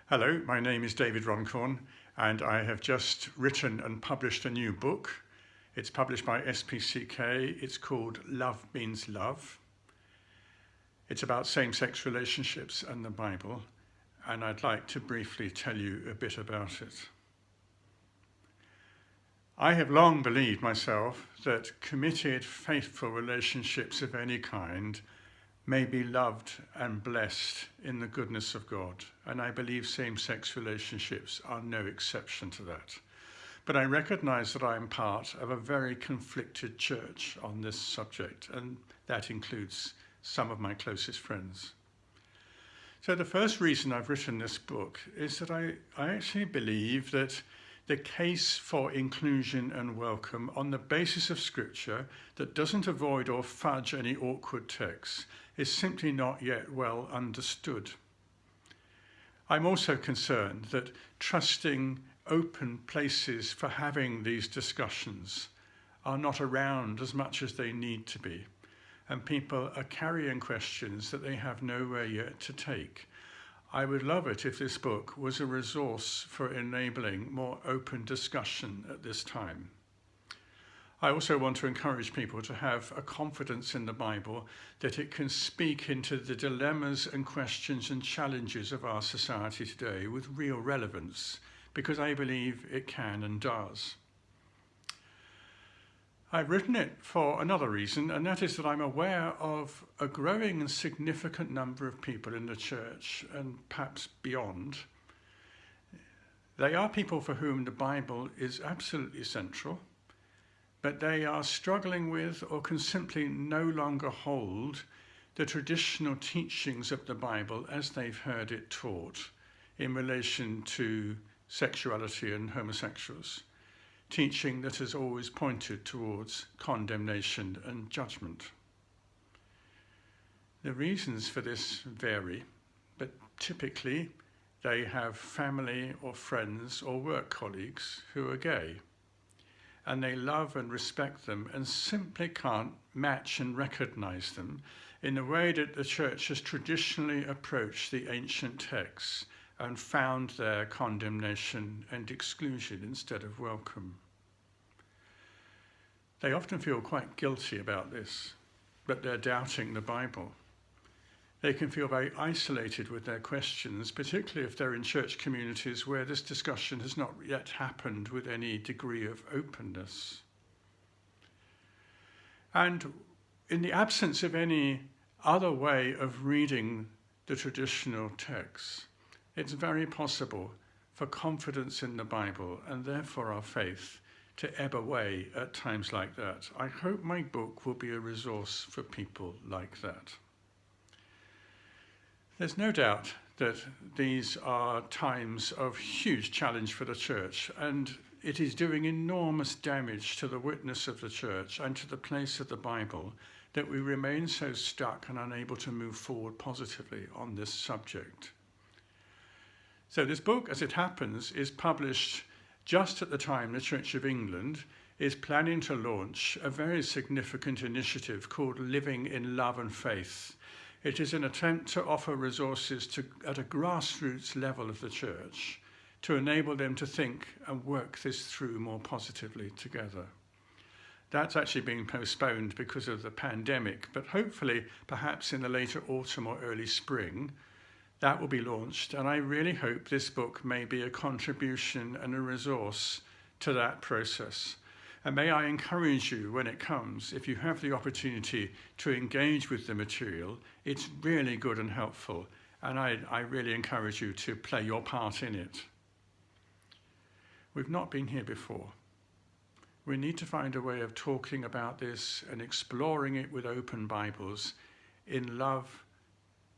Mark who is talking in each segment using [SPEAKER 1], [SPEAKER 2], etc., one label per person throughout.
[SPEAKER 1] Hello, my name is David Runcorn, and I have just written and published a new book. It's published by SPCK. It's called Love Means Love. It's about same-sex relationships and the Bible, and I'd like to briefly tell you a bit about it. I have long believed myself that committed, faithful relationships of any kind may be loved and blessed in the goodness of God, and I believe same-sex relationships are no exception to that. But I recognize that I am part of a very conflicted church on this subject, and that includes some of my closest friends. So the first reason I've written this book is that I actually believe that the case for inclusion and welcome on the basis of Scripture that doesn't avoid or fudge any awkward texts is simply not yet well understood. I'm also concerned that trusting open places for having these discussions are not around as much as they need to be, and people are carrying questions that they have nowhere yet to take. I would love it if this book was a resource for enabling more open discussion at this time. I also want to encourage people to have a confidence in the Bible that it can speak into the dilemmas and questions and challenges of our society today with real relevance, because I believe it can and does. I've written it for another reason, and that is that I'm aware of a growing and significant number of people in the church, and perhaps beyond. They are people for whom the Bible is absolutely central, but they are struggling with or can simply no longer hold the traditional teachings of the Bible as they've heard it taught in relation to sexuality and homosexuals, teaching that has always pointed towards condemnation and judgment. The reasons for this vary, but typically they have family or friends or work colleagues who are gay, and they love and respect them and simply can't match and recognize them in the way that the church has traditionally approached the ancient texts and found their condemnation and exclusion instead of welcome. They often feel quite guilty about this, but they're doubting the Bible. They can feel very isolated with their questions, particularly if they're in church communities where this discussion has not yet happened with any degree of openness. And in the absence of any other way of reading the traditional texts, it's very possible for confidence in the Bible and therefore our faith to ebb away at times like that. I hope my book will be a resource for people like that. There's no doubt that these are times of huge challenge for the church, and it is doing enormous damage to the witness of the church and to the place of the Bible that we remain so stuck and unable to move forward positively on this subject. So this book, as it happens, is published just at the time the Church of England is planning to launch a very significant initiative called Living in Love and Faith. It is an attempt to offer resources at a grassroots level of the church to enable them to think and work this through more positively together. That's actually being postponed because of the pandemic, but hopefully, perhaps in the later autumn or early spring, that will be launched, and I really hope this book may be a contribution and a resource to that process. And may I encourage you when it comes, if you have the opportunity to engage with the material, it's really good and helpful, and I really encourage you to play your part in it. We've not been here before. We need to find a way of talking about this and exploring it with open Bibles in love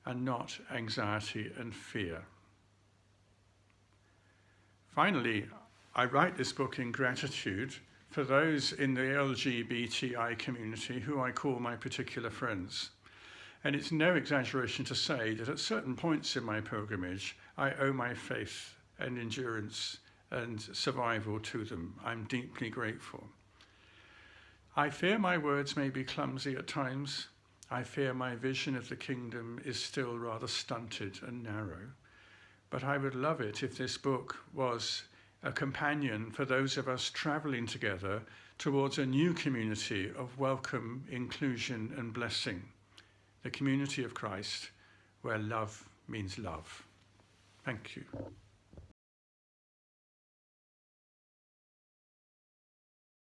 [SPEAKER 1] and not anxiety and fear. Finally, I write this book in gratitude for those in the LGBTI community who I call my particular friends. And it's no exaggeration to say that at certain points in my pilgrimage, I owe my faith and endurance and survival to them. I'm deeply grateful. I fear my words may be clumsy at times. I fear my vision of the kingdom is still rather stunted and narrow. But I would love it if this book was a companion for those of us travelling together towards a new community of welcome, inclusion and blessing, the community of Christ, where love means love. Thank you.